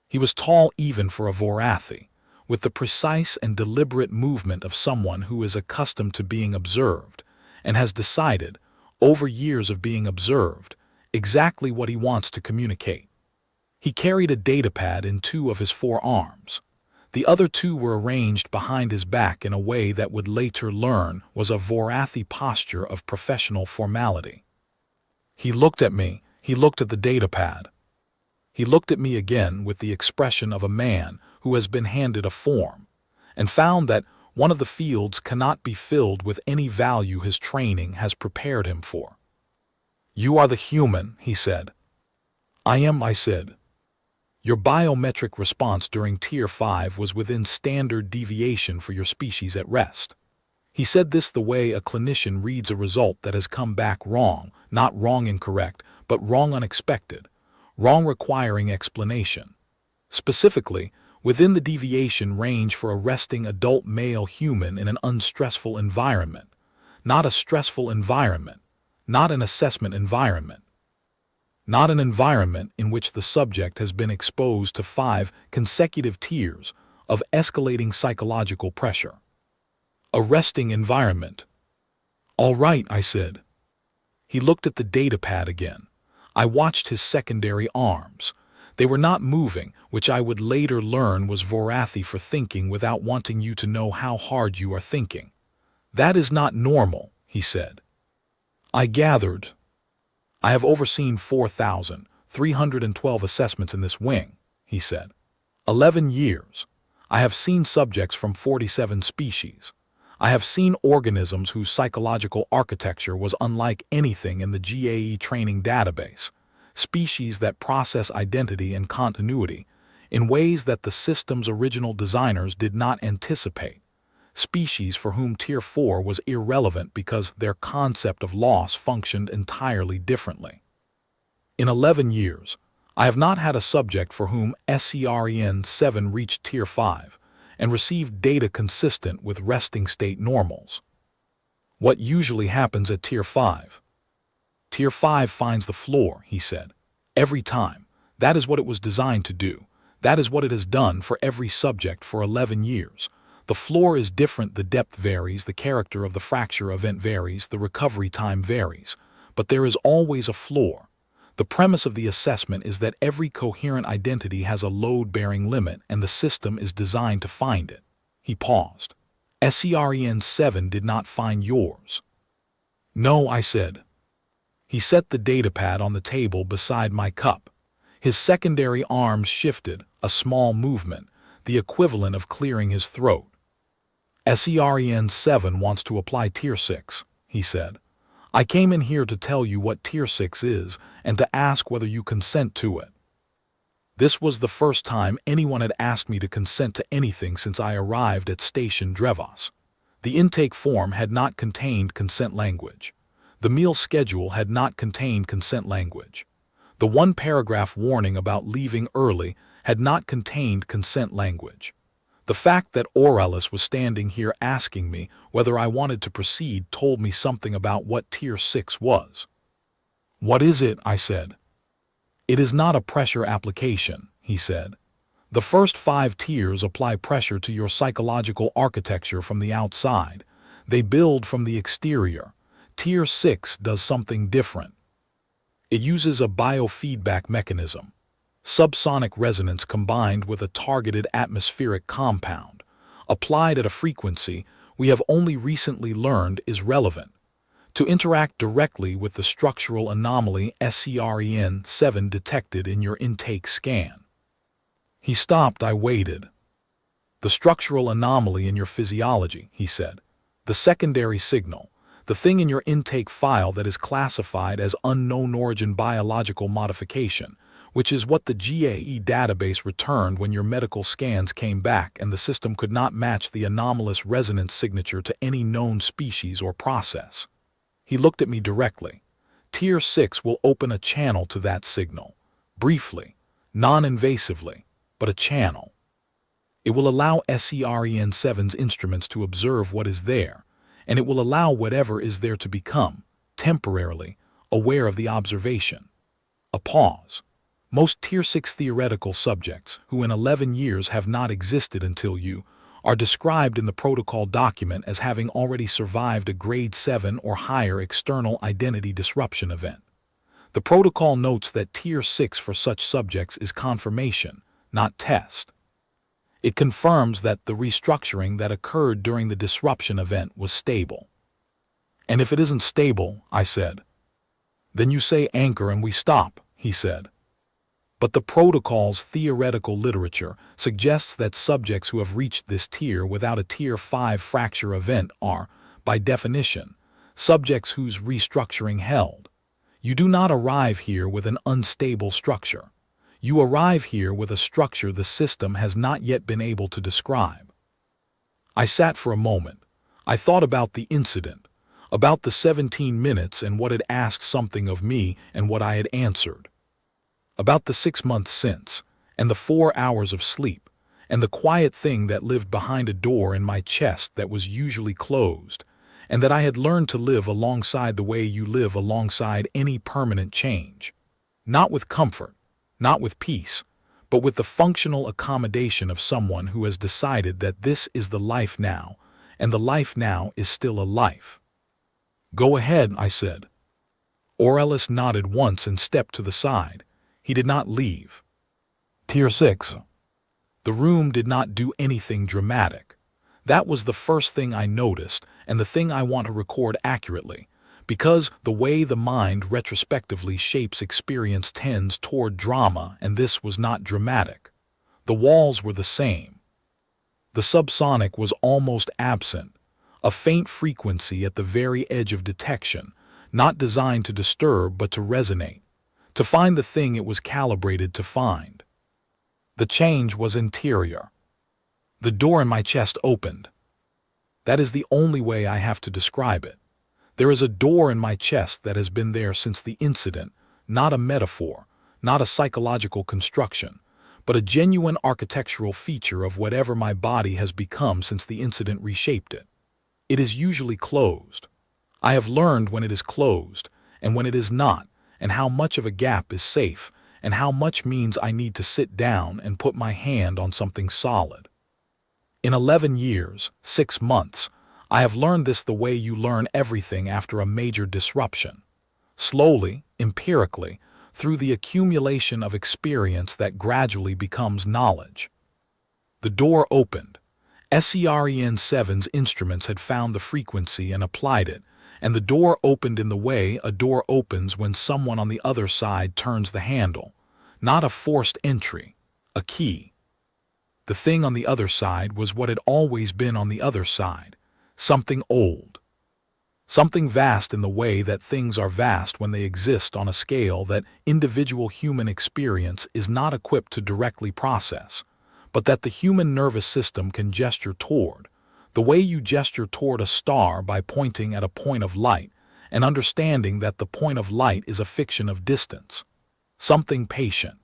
He was tall even for a Vorathi, with the precise and deliberate movement of someone who is accustomed to being observed, and has decided, over years of being observed, exactly what he wants to communicate. He carried a datapad in 2 of his 4 arms. The other 2 were arranged behind his back in a way that would later learn was a Vorathi posture of professional formality. He looked at me, he looked at the datapad. He looked at me again with the expression of a man who has been handed a form, and found that one of the fields cannot be filled with any value his training has prepared him for. "You are the human," he said. "I am," I said. "Your biometric response during Tier 5 was within standard deviation for your species at rest." He said this the way a clinician reads a result that has come back wrong, not wrong incorrect, but wrong unexpected, wrong requiring explanation. Specifically, within the deviation range for a resting adult male human in an unstressful environment, not a stressful environment, not an assessment environment. Not an environment in which the subject has been exposed to 5 consecutive tiers of escalating psychological pressure. A resting environment. "All right," I said. He looked at the datapad again. I watched his secondary arms. They were not moving, which I would later learn was Vorathi for thinking without wanting you to know how hard you are thinking. "That is not normal," he said. I gathered. "I have overseen 4,312 assessments in this wing," he said. 11 years. I have seen subjects from 47 species. I have seen organisms whose psychological architecture was unlike anything in the GAE training database, species that process identity and continuity in ways that the system's original designers did not anticipate, species for whom Tier 4 was irrelevant because their concept of loss functioned entirely differently. In 11 years, I have not had a subject for whom SCREN-7 reached Tier 5 and received data consistent with resting state normals. What usually happens at Tier 5? Tier 5 finds the floor, he said. Every time. That is what it was designed to do. That is what it has done for every subject for 11 years. The floor is different, the depth varies, the character of the fracture event varies, the recovery time varies. But there is always a floor. The premise of the assessment is that every coherent identity has a load-bearing limit and the system is designed to find it. He paused. SCREN-7 did not find yours. No, I said. He set the datapad on the table beside my cup. His secondary arms shifted, a small movement, the equivalent of clearing his throat. SCREN-7 wants to apply Tier 6. he said. "I came in here to tell you what Tier 6 is and to ask whether you consent to it." This was the first time anyone had asked me to consent to anything since I arrived at Station Drevos. The intake form had not contained consent language. The meal schedule had not contained consent language. The one-paragraph warning about leaving early had not contained consent language. The fact that Aurelis was standing here asking me whether I wanted to proceed told me something about what Tier 6 was. "What is it?" I said. "It is not a pressure application," he said. "The first 5 tiers apply pressure to your psychological architecture from the outside. They build from the exterior. Tier 6 does something different. It uses a biofeedback mechanism, subsonic resonance combined with a targeted atmospheric compound, applied at a frequency we have only recently learned is relevant, to interact directly with the structural anomaly SCREN7 detected in your intake scan." He stopped. I waited. "The structural anomaly in your physiology," he said. "The secondary signal, the thing in your intake file that is classified as unknown origin biological modification, which is what the GAE database returned when your medical scans came back and the system could not match the anomalous resonance signature to any known species or process." He looked at me directly. "Tier 6 will open a channel to that signal. Briefly, non-invasively, but a channel. It will allow SCREN7's instruments to observe what is there, and it will allow whatever is there to become, temporarily, aware of the observation." A pause. "Most Tier 6 theoretical subjects, who in 11 years have not existed until you, are described in the protocol document as having already survived a grade 7 or higher external identity disruption event. The protocol notes that Tier 6 for such subjects is confirmation, not test. It confirms that the restructuring that occurred during the disruption event was stable." "And if it isn't stable," I said. "Then you say anchor and we stop," he said. "But the protocol's theoretical literature suggests that subjects who have reached this tier without a Tier 5 fracture event are, by definition, subjects whose restructuring held. You do not arrive here with an unstable structure. You arrive here with a structure the system has not yet been able to describe." I sat for a moment. I thought about the incident, about the 17 minutes and what had asked something of me and what I had answered. About the 6 months since, and the 4 hours of sleep, and the quiet thing that lived behind a door in my chest that was usually closed, and that I had learned to live alongside the way you live alongside any permanent change. Not with comfort, not with peace, but with the functional accommodation of someone who has decided that this is the life now, and the life now is still a life. "Go ahead," I said. Aurelis nodded once and stepped to the side. He did not leave. "Tier 6. The room did not do anything dramatic. That was the first thing I noticed and the thing I want to record accurately, because the way the mind retrospectively shapes experience tends toward drama, and this was not dramatic. The walls were the same. The subsonic was almost absent, a faint frequency at the very edge of detection, not designed to disturb but to resonate, to find the thing it was calibrated to find. The change was interior. The door in my chest opened. That is the only way I have to describe it. There is a door in my chest that has been there since the incident, not a metaphor, not a psychological construction, but a genuine architectural feature of whatever my body has become since the incident reshaped it. It is usually closed. I have learned when it is closed, and when it is not, and how much of a gap is safe, and how much means I need to sit down and put my hand on something solid. In 11 years, 6 months, I have learned this the way you learn everything after a major disruption. Slowly, empirically, through the accumulation of experience that gradually becomes knowledge. The door opened. SCREN7's instruments had found the frequency and applied it, and the door opened in the way a door opens when someone on the other side turns the handle. Not a forced entry, a key. The thing on the other side was what had always been on the other side, something old. Something vast in the way that things are vast when they exist on a scale that individual human experience is not equipped to directly process, but that the human nervous system can gesture toward, the way you gesture toward a star by pointing at a point of light and understanding that the point of light is a fiction of distance. Something patient.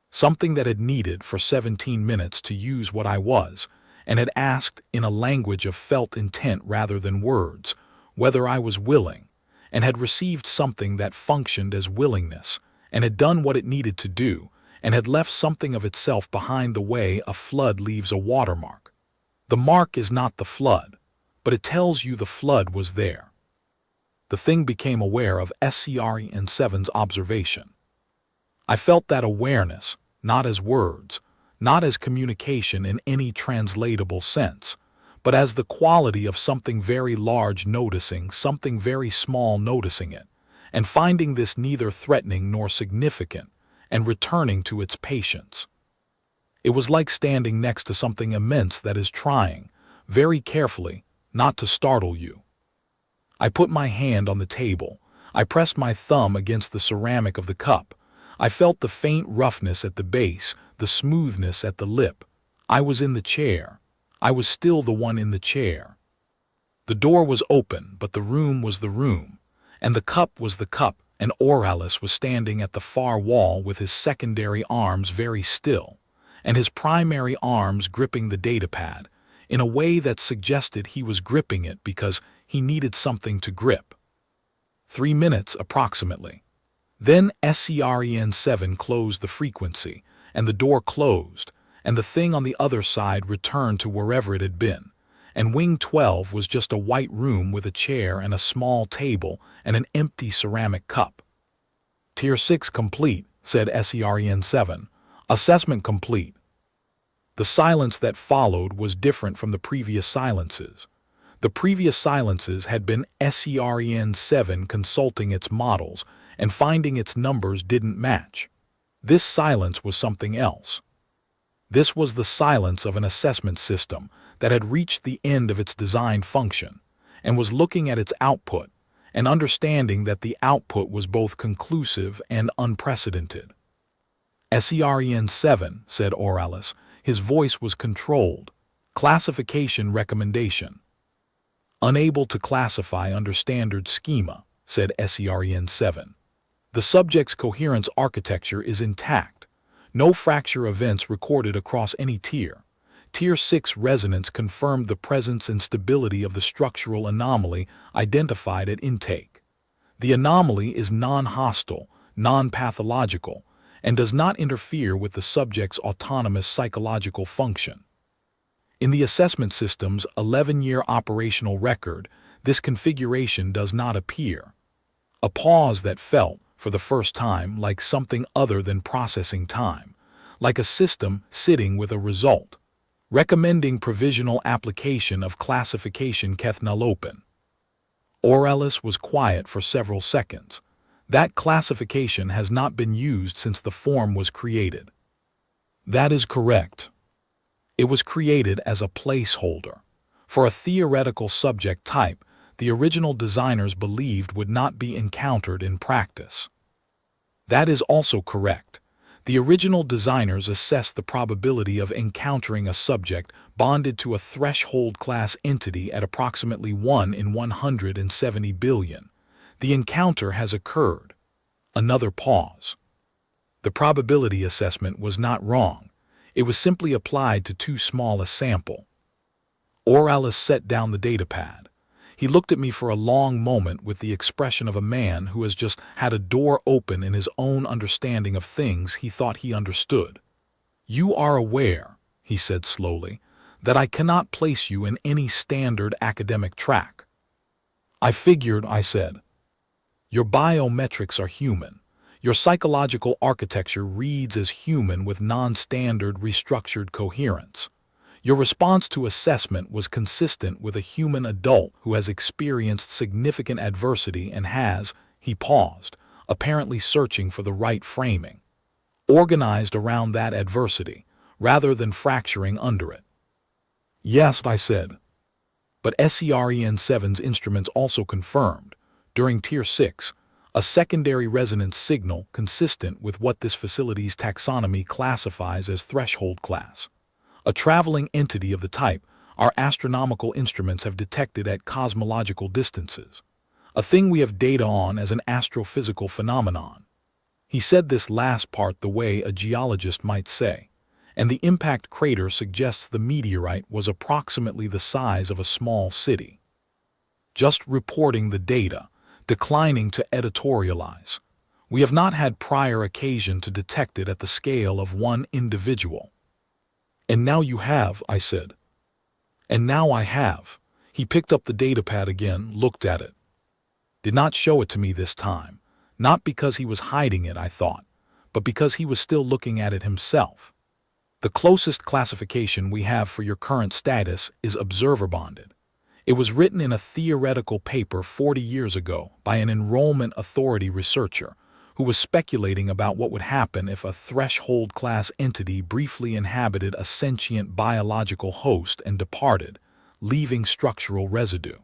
Something that had needed for 17 minutes to use what I was, and had asked in a language of felt intent rather than words, whether I was willing, and had received something that functioned as willingness, and had done what it needed to do, and had left something of itself behind the way a flood leaves a watermark. The mark is not the flood, but it tells you the flood was there. The thing became aware of escalating observation. I felt that awareness, not as words, not as communication in any translatable sense, but as the quality of something very large noticing something very small noticing it, and finding this neither threatening nor significant, and returning to its patience. It was like standing next to something immense that is trying, very carefully, not to startle you. I put my hand on the table. I pressed my thumb against the ceramic of the cup. I felt the faint roughness at the base, the smoothness at the lip. I was in the chair. I was still the one in the chair. The door was open, but the room was the room, and the cup was the cup, and Oralis was standing at the far wall with his secondary arms very still, and his primary arms gripping the datapad, in a way that suggested he was gripping it because he needed something to grip. 3 minutes approximately. Then SCREN7 closed the frequency, and the door closed, and the thing on the other side returned to wherever it had been, and Wing 12 was just a white room with a chair and a small table and an empty ceramic cup. Tier 6 complete, said SCREN7. Assessment complete. The silence that followed was different from the previous silences. The previous silences had been SCREN7 consulting its models and finding its numbers didn't match. This silence was something else. This was the silence of an assessment system that had reached the end of its design function and was looking at its output and understanding that the output was both conclusive and unprecedented. SCREN7, said Oralis. His voice was controlled. Classification recommendation. Unable to classify under standard schema, said SCREN7. The subject's coherence architecture is intact. No fracture events recorded across any tier. Tier 6 resonance confirmed the presence and stability of the structural anomaly identified at intake. The anomaly is non-hostile, non-pathological, and does not interfere with the subject's autonomous psychological function. In the assessment system's 11-year operational record, this configuration does not appear. A pause that felt, for the first time, like something other than processing time, like a system sitting with a result, recommending provisional application of classification Kethnalopen. Oralis was quiet for several seconds. That classification has not been used since the form was created. That is correct. It was created as a placeholder for a theoretical subject type the original designers believed would not be encountered in practice. That is also correct. The original designers assessed the probability of encountering a subject bonded to a threshold class entity at approximately 1 in 170 billion. The encounter has occurred. Another pause. The probability assessment was not wrong. It was simply applied to too small a sample. Oralis set down the datapad. He looked at me for a long moment with the expression of a man who has just had a door open in his own understanding of things he thought he understood. You are aware, he said slowly, that I cannot place you in any standard academic track. I figured, I said. Your biometrics are human. Your psychological architecture reads as human with non-standard restructured coherence. Your response to assessment was consistent with a human adult who has experienced significant adversity and has, he paused, apparently searching for the right framing, organized around that adversity, rather than fracturing under it. Yes, I said. but SEREN-7's instruments also confirmed, during Tier 6, a secondary resonance signal consistent with what this facility's taxonomy classifies as threshold class. A traveling entity of the type our astronomical instruments have detected at cosmological distances, a thing we have data on as an astrophysical phenomenon. He said this last part the way a geologist might say, and the impact crater suggests the meteorite was approximately the size of a small city. Just reporting the data, declining to editorialize. We have not had prior occasion to detect it at the scale of one individual. And now you have, I said. And now I have. He picked up the datapad again, looked at it. Did not show it to me this time, not because he was hiding it, I thought, but because he was still looking at it himself. The closest classification we have for your current status is observer-bonded. It was written in a theoretical paper 40 years ago by an enrollment authority researcher who was speculating about what would happen if a threshold-class entity briefly inhabited a sentient biological host and departed, leaving structural residue.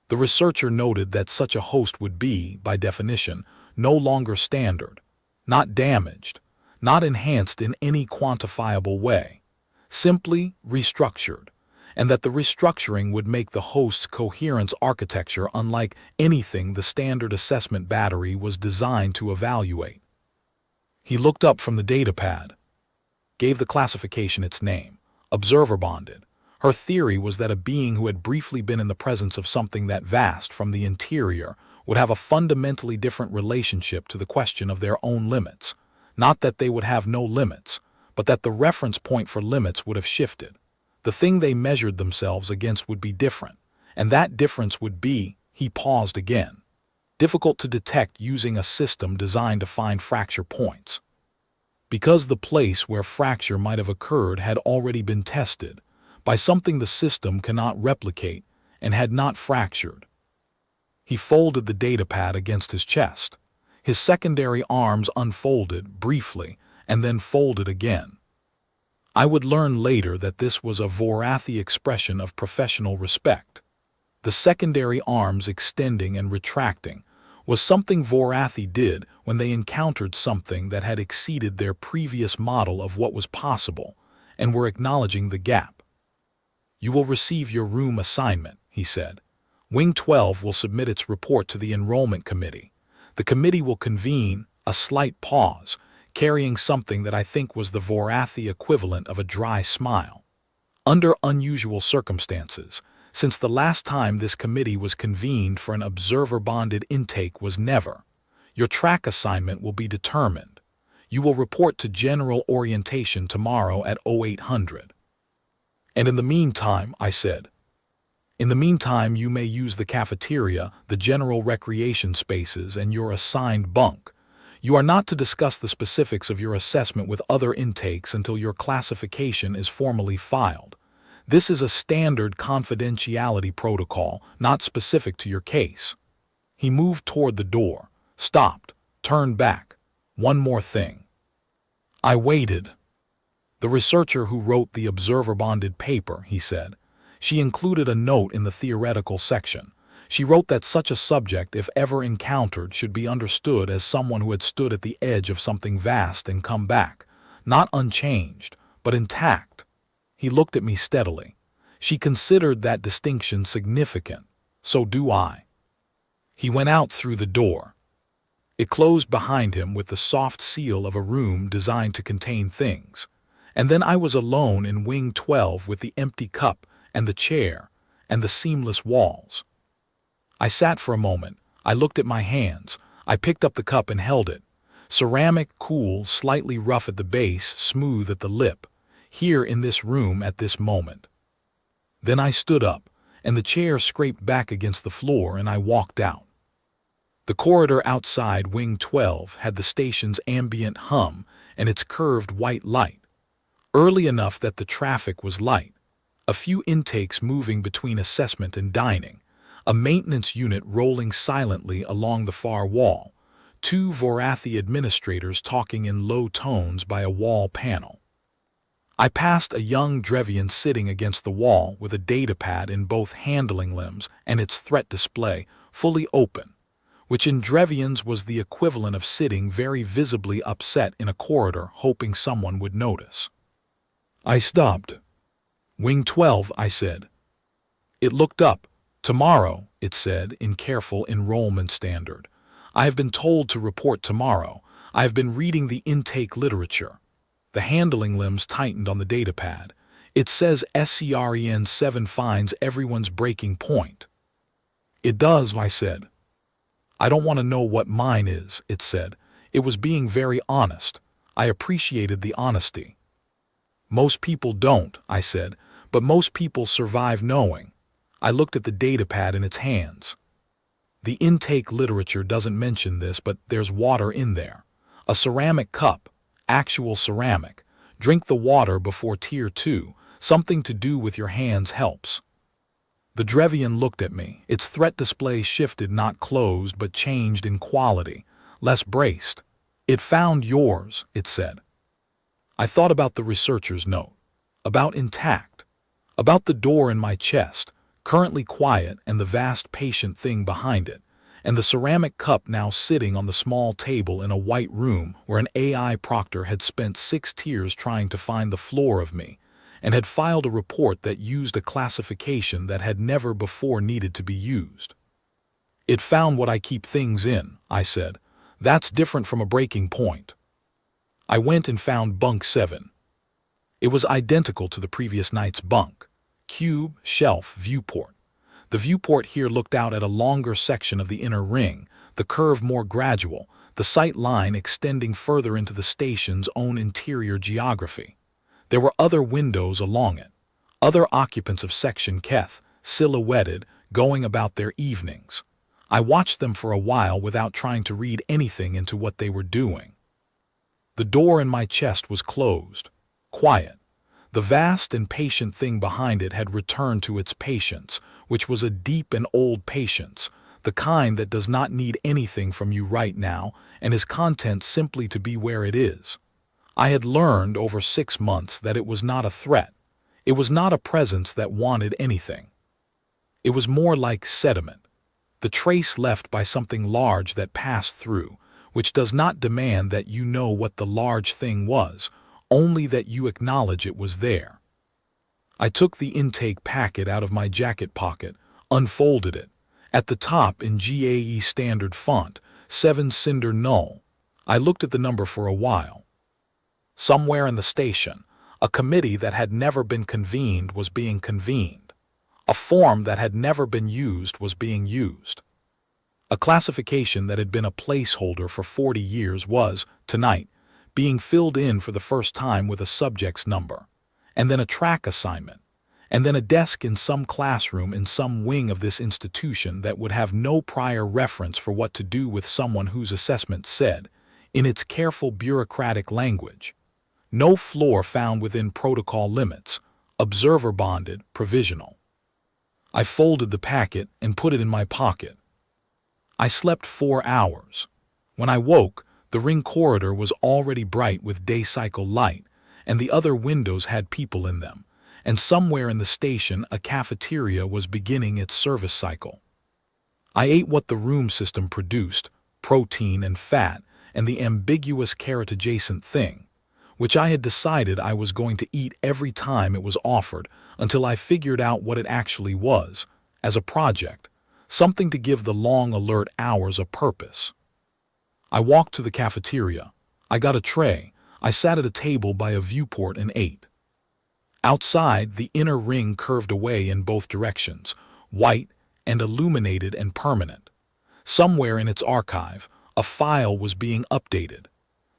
The researcher noted that such a host would be, by definition, no longer standard, not damaged, not enhanced in any quantifiable way, simply restructured, and that the restructuring would make the host's coherence architecture unlike anything the standard assessment battery was designed to evaluate. He looked up from the datapad, gave the classification its name, observer-bonded. Her theory was that a being who had briefly been in the presence of something that vast from the interior would have a fundamentally different relationship to the question of their own limits. Not that they would have no limits, but that the reference point for limits would have shifted. The thing they measured themselves against would be different, and that difference would be, he paused again, difficult to detect using a system designed to find fracture points. Because the place where fracture might have occurred had already been tested by something the system cannot replicate and had not fractured. He folded the datapad against his chest. His secondary arms unfolded briefly and then folded again. I would learn later that this was a Vorathi expression of professional respect. The secondary arms extending and retracting was something Vorathi did when they encountered something that had exceeded their previous model of what was possible and were acknowledging the gap. You will receive your room assignment, he said. Wing 12 will submit its report to the enrollment committee. The committee will convene, a slight pause, carrying something that I think was the Vorathi equivalent of a dry smile. Under unusual circumstances, since the last time this committee was convened for an observer-bonded intake was never, your track assignment will be determined. You will report to general orientation tomorrow at 0800. And in the meantime, I said, in the meantime you may use the cafeteria, the general recreation spaces, and your assigned bunk. You are not to discuss the specifics of your assessment with other intakes until your classification is formally filed. This is a standard confidentiality protocol, not specific to your case. He moved toward the door, stopped, turned back. One more thing. I waited. The researcher who wrote the observer-bonded paper, he said. She included a note in the theoretical section. She wrote that such a subject, if ever encountered, should be understood as someone who had stood at the edge of something vast and come back, not unchanged, but intact. He looked at me steadily. She considered that distinction significant. So do I. He went out through the door. It closed behind him with the soft seal of a room designed to contain things. And then I was alone in Wing 12 with the empty cup and the chair and the seamless walls. I sat for a moment. I looked at my hands. I picked up the cup and held it. Ceramic, cool, slightly rough at the base, smooth at the lip. Here in this room at this moment. Then I stood up, and the chair scraped back against the floor, and I walked out. The corridor outside Wing 12 had the station's ambient hum and its curved white light. Early enough that the traffic was light. A few intakes moving between assessment and dining. A maintenance unit rolling silently along the far wall. Two Vorathi administrators talking in low tones by a wall panel. I passed a young Drevian sitting against the wall with a datapad in both handling limbs and its threat display fully open, which in Drevians was the equivalent of sitting very visibly upset in a corridor hoping someone would notice. I stopped. "Wing 12, I said. It looked up. "Tomorrow," it said in careful enrollment standard. "I have been told to report tomorrow. I have been reading the intake literature." The handling limbs tightened on the datapad. "It says SCREN 7 finds everyone's breaking point." "It does," I said. "I don't want to know what mine is," it said. It was being very honest. I appreciated the honesty. "Most people don't," I said, "but most people survive knowing." I looked at the datapad in its hands. "The intake literature doesn't mention this, but there's water in there. A ceramic cup, actual ceramic. Drink the water before Tier 2, something to do with your hands helps." The Drevian looked at me. Its threat display shifted, not closed, but changed in quality, less braced. "It found yours," it said. I thought about the researcher's note, about intact, about the door in my chest, currently quiet, and the vast patient thing behind it, and the ceramic cup now sitting on the small table in a white room where an AI proctor had spent 6 tiers trying to find the floor of me, and had filed a report that used a classification that had never before needed to be used. "It found what I keep things in," I said. "That's different from a breaking point." I went and found bunk 7. It was identical to the previous night's bunk. Cube, shelf, viewport. The viewport here looked out at a longer section of the inner ring, the curve more gradual, the sight line extending further into the station's own interior geography. There were other windows along it, other occupants of Section Keth, silhouetted, going about their evenings. I watched them for a while without trying to read anything into what they were doing. The door in my chest was closed, quiet. The vast and patient thing behind it had returned to its patience, which was a deep and old patience, the kind that does not need anything from you right now and is content simply to be where it is. I had learned over 6 months that it was not a threat. It was not a presence that wanted anything. It was more like sediment, the trace left by something large that passed through, which does not demand that you know what the large thing was, only that you acknowledge it was there. I took the intake packet out of my jacket pocket, unfolded it. At the top in GAE standard font, 7 Cinder Null. I looked at the number for a while. Somewhere in the station, a committee that had never been convened was being convened. A form that had never been used was being used. A classification that had been a placeholder for 40 years was, tonight, being filled in for the first time with a subject's number, and then a track assignment, and then a desk in some classroom in some wing of this institution that would have no prior reference for what to do with someone whose assessment said, in its careful bureaucratic language, "No floor found within protocol limits, observer bonded, provisional." I folded the packet and put it in my pocket. I slept 4 hours. When I woke, the ring corridor was already bright with day cycle light, and the other windows had people in them, and somewhere in the station a cafeteria was beginning its service cycle. I ate what the room system produced, protein and fat, and the ambiguous carrot-adjacent thing, which I had decided I was going to eat every time it was offered until I figured out what it actually was, as a project, something to give the long alert hours a purpose. I walked to the cafeteria. I got a tray. I sat at a table by a viewport and ate. Outside, the inner ring curved away in both directions, white and illuminated and permanent. Somewhere in its archive, a file was being updated.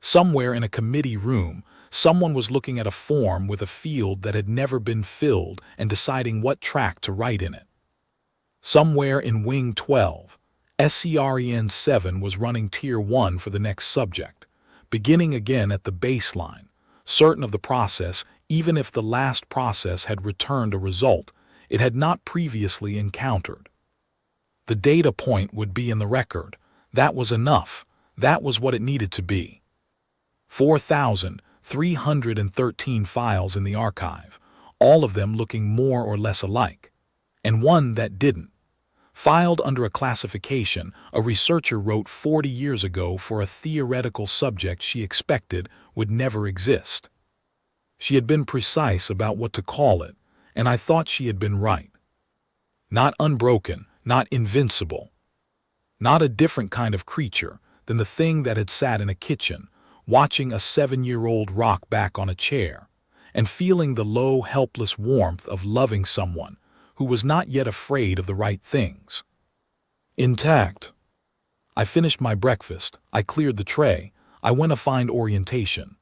Somewhere in a committee room, someone was looking at a form with a field that had never been filled and deciding what track to write in it. Somewhere in Wing 12, SCREN 7 was running Tier 1 for the next subject, beginning again at the baseline, certain of the process even if the last process had returned a result it had not previously encountered. The data point would be in the record. That was enough. That was what it needed to be. 4,000, 313 files in the archive, all of them looking more or less alike, and one that didn't. Filed under a classification a researcher wrote 40 years ago for a theoretical subject she expected would never exist. She had been precise about what to call it, and I thought she had been right. Not unbroken, not invincible. Not a different kind of creature than the thing that had sat in a kitchen, watching a 7-year-old rock back on a chair, and feeling the low, helpless warmth of loving someone who was not yet afraid of the right things. Intact. I finished my breakfast, I cleared the tray, I went to find orientation.